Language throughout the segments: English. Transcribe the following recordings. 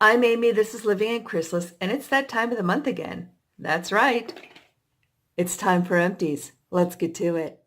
I'm Amy, this is Living in Chrysalis, and it's that time of the month again. That's right. It's time for empties. Let's get to it.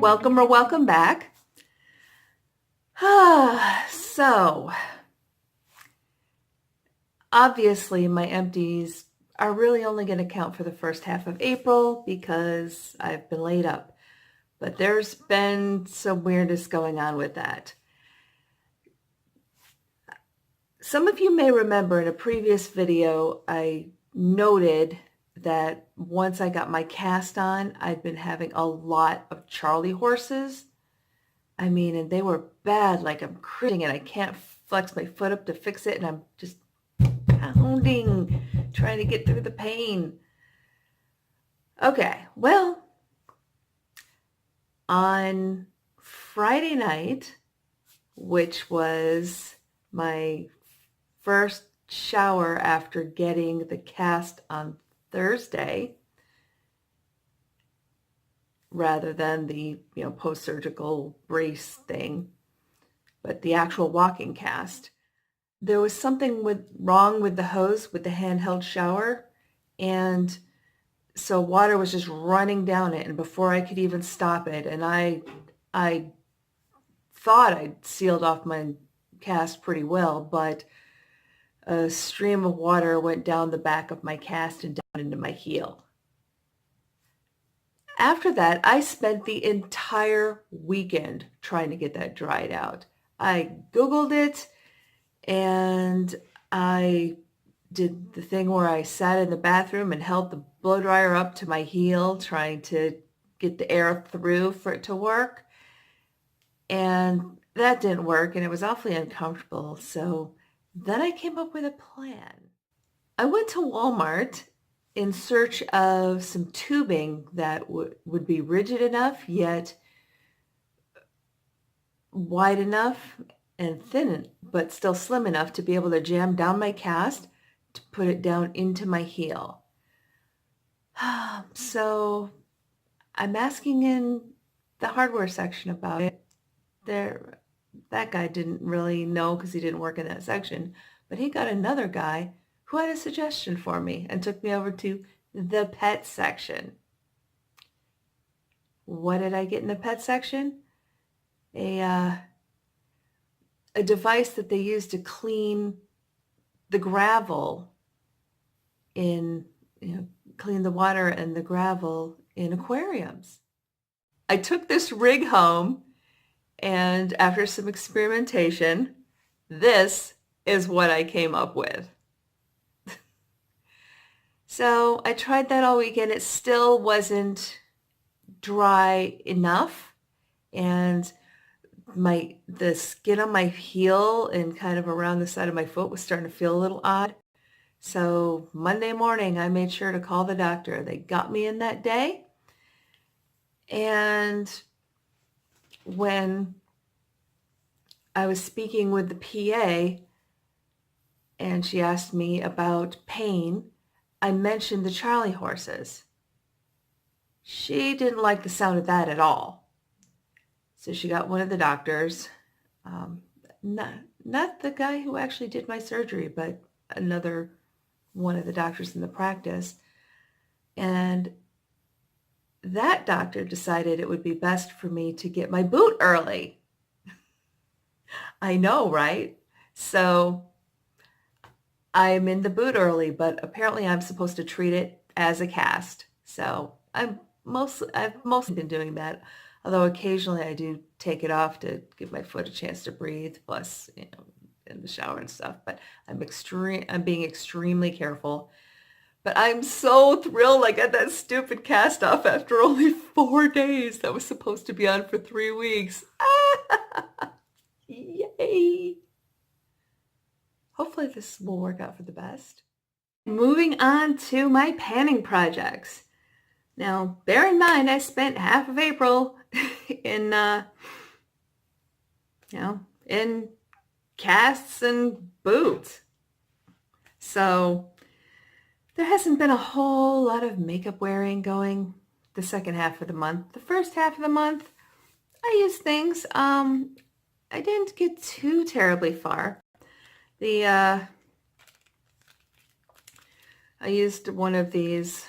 Welcome or welcome back. So, obviously my empties are really only going to count for the first half of April because I've been laid up. But there's been some weirdness going on with that. Some of you may remember in a previous video, I noted that once I got my cast on, I'd been having a lot of Charlie horses. I mean, and they were bad, like I'm cringing and I can't flex my foot up to fix it and I'm just pounding, trying to get through the pain. Okay, well, on Friday night, which was my first shower after getting the cast on Thursday, rather than the post-surgical brace thing, but the actual walking cast. There was something wrong with the hose with the handheld shower, and so water was just running down it, and before I could even stop it, and I thought I'd sealed off my cast pretty well, but a stream of water went down the back of my cast and down into my heel. After that, I spent the entire weekend trying to get that dried out. I Googled it and I did the thing where I sat in the bathroom and held the blow dryer up to my heel, trying to get the air through for it to work. And that didn't work, and it was awfully uncomfortable. So then I came up with a plan. I went to Walmart in search of some tubing that would be rigid enough, yet wide enough and thin, but still slim enough to be able to jam down my cast to put it down into my heel. So I'm asking in the hardware section about it. That guy didn't really know because he didn't work in that section, but he got another guy who had a suggestion for me and took me over to the pet section. What did I get in the pet section? A device that they use to clean the gravel clean the water and the gravel in aquariums. I took this rig home, and after some experimentation, this is what I came up with. So I tried that all weekend. It still wasn't dry enough, and the skin on my heel and kind of around the side of my foot was starting to feel a little odd. So Monday morning, I made sure to call the doctor. They got me in that day. And when I was speaking with the PA and she asked me about pain, I mentioned the Charlie horses. She didn't like the sound of that at all. So she got one of the doctors, not the guy who actually did my surgery, but another one of the doctors in the practice. And that doctor decided it would be best for me to get my boot early. I know, right? So I'm in the boot early, but apparently I'm supposed to treat it as a cast. So I've mostly been doing that, although occasionally I do take it off to give my foot a chance to breathe, plus, in the shower and stuff. But I'm being extremely careful. But I'm so thrilled I got that stupid cast off after only 4 days. That was supposed to be on for 3 weeks. Yay! Hopefully this will work out for the best. Moving on to my panning projects. Now, bear in mind, I spent half of April in casts and boots. So there hasn't been a whole lot of makeup wearing going the second half of the month. The first half of the month, I used things. I didn't get too terribly far. I used one of these.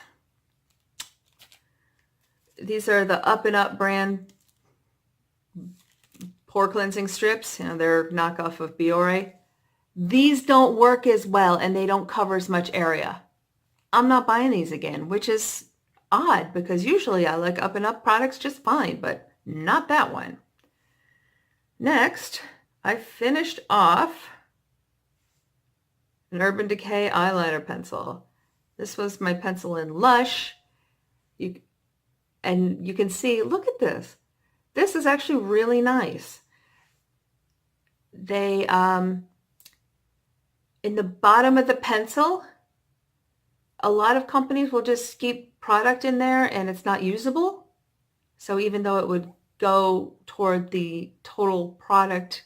These are the Up and Up brand pore cleansing strips. You know, they're knockoff of Biore. These don't work as well and they don't cover as much area. I'm not buying these again, which is odd because usually I like Up and Up products just fine, but not that one. Next, I finished off an Urban Decay eyeliner pencil. This was my pencil in Lush. And you can see, look at this. This is actually really nice. They, in the bottom of the pencil, a lot of companies will just keep product in there and it's not usable. So even though it would go toward the total product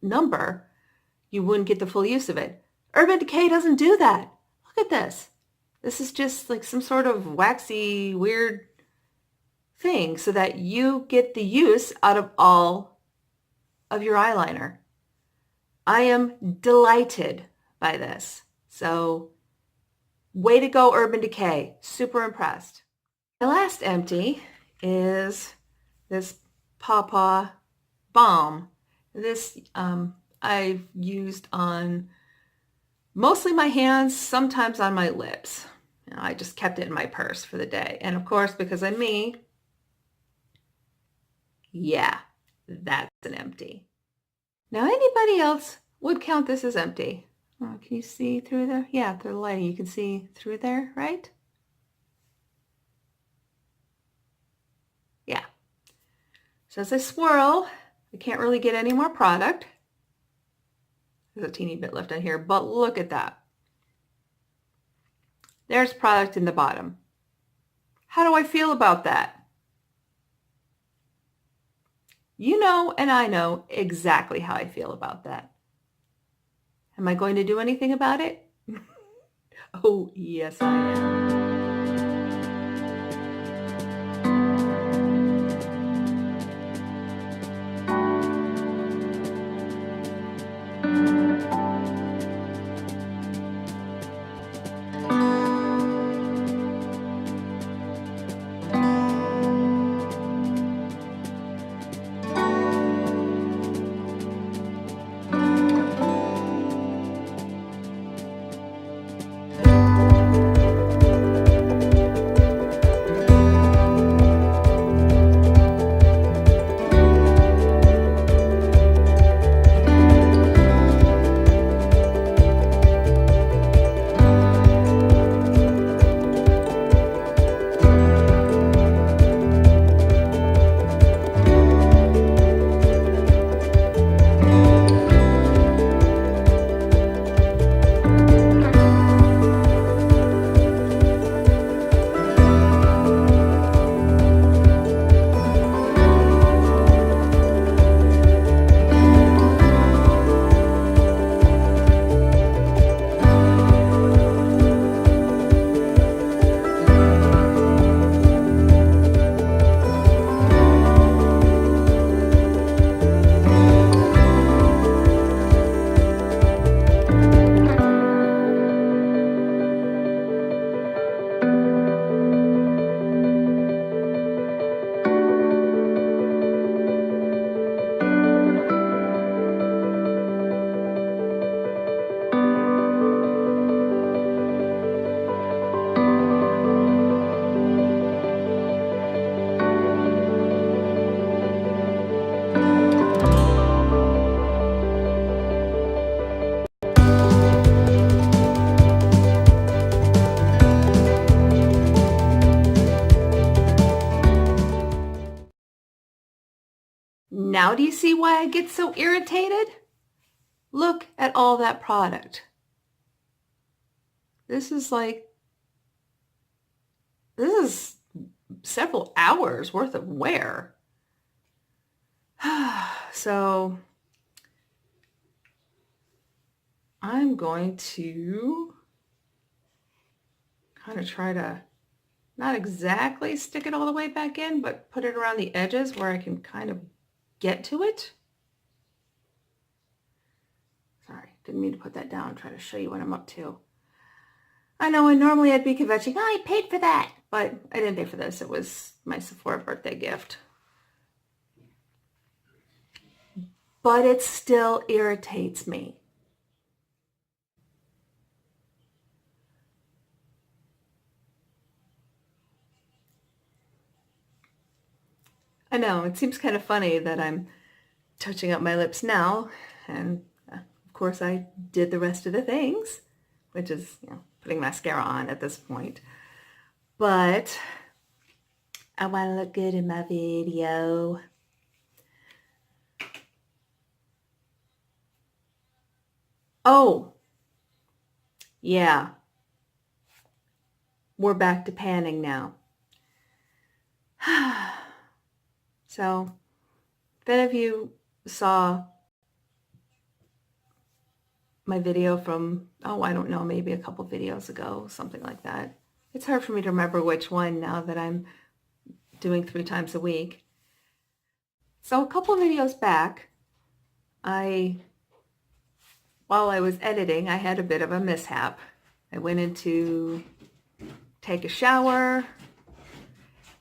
number, you wouldn't get the full use of it. Urban Decay doesn't do that. Look at this. This is just like some sort of waxy, weird thing so that you get the use out of all of your eyeliner. I am delighted by this. So way to go, Urban Decay. Super impressed. My last empty is this Pawpaw Balm. This I've used on mostly my hands, sometimes on my lips. You know, I just kept it in my purse for the day. And of course, because I'm me, yeah, that's an empty. Now, anybody else would count this as empty. Oh, can you see through there? Yeah, through the lighting, you can see through there, right? Yeah. So as I swirl, I can't really get any more product. There's a teeny bit left on here, but look at that. There's product in the bottom. How do I feel about that? You know, and I know exactly how I feel about that. Am I going to do anything about it? Oh, yes, I am. Now do you see why I get so irritated? Look at all that product. This is several hours worth of wear. So I'm going to kind of try to not exactly stick it all the way back in, but put it around the edges where I can kind of get to it. Sorry, didn't mean to put that down. I'm trying to show you what I'm up to. I know, and normally I'd be kvetching, oh, I paid for that, but I didn't pay for this. It was my Sephora birthday gift. But it still irritates me. I know, it seems kind of funny that I'm touching up my lips now, and of course I did the rest of the things, which is, putting mascara on at this point. But I want to look good in my video. Oh, yeah. We're back to panning now. So, if any of you saw my video from, I don't know, maybe a couple videos ago, something like that. It's hard for me to remember which one now that I'm doing 3 times a week. So a couple videos back, while I was editing, I had a bit of a mishap. I went in to take a shower.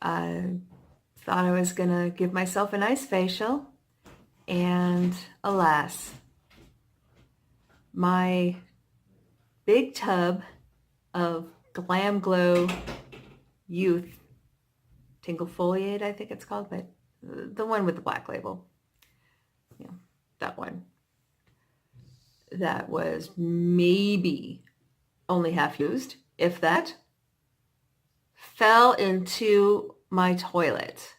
I thought I was going to give myself a nice facial. And alas, my big tub of Glam Glow Youth Tingle Foliate, I think it's called, but the one with the black label, that one, that was maybe only half used, if that, fell into my toilet.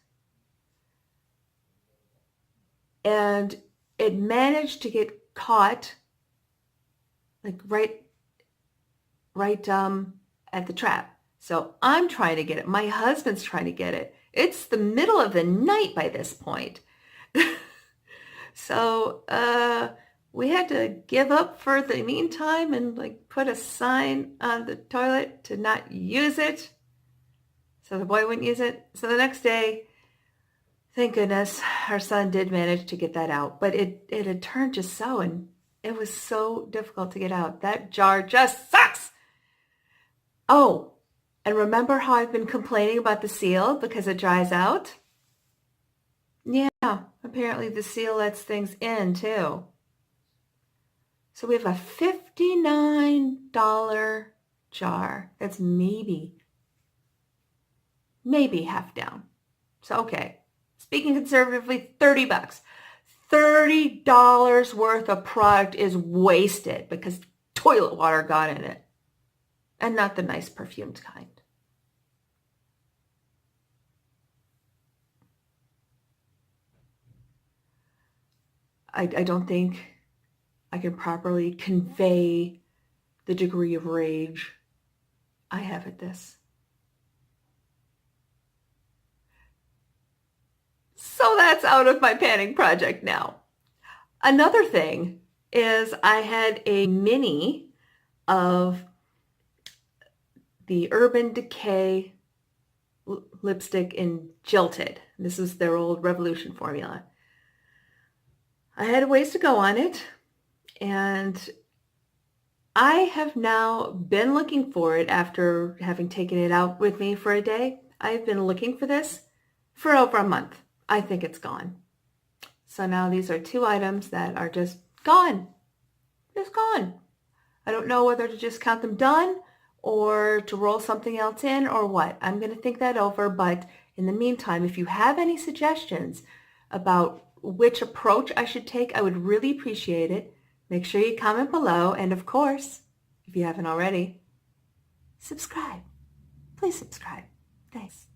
And it managed to get caught like right at the trap. So I'm trying to get it. My husband's trying to get it. It's the middle of the night by this point. So we had to give up for the meantime and put a sign on the toilet to not use it. So the boy wouldn't use it. So the next day, thank goodness, our son did manage to get that out. But it had turned just so, and it was so difficult to get out. That jar just sucks. Oh, and remember how I've been complaining about the seal because it dries out? Yeah, apparently the seal lets things in too. So we have a $59 jar that's maybe half down. So, okay, speaking conservatively, $30. $30 worth of product is wasted because toilet water got in it. And not the nice perfumed kind. I don't think I can properly convey the degree of rage I have at this. So that's out of my panning project now. Another thing is I had a mini of the Urban Decay lipstick in Jilted. This is their old Revolution formula. I had a ways to go on it, and I have now been looking for it after having taken it out with me for a day. I've been looking for this for over a month. I think it's gone. So now these are 2 items that are just gone. Just gone. I don't know whether to just count them done or to roll something else in or what. I'm going to think that over, but in the meantime, if you have any suggestions about which approach I should take, I would really appreciate it. Make sure you comment below, and of course, if you haven't already, subscribe. Please subscribe. Thanks.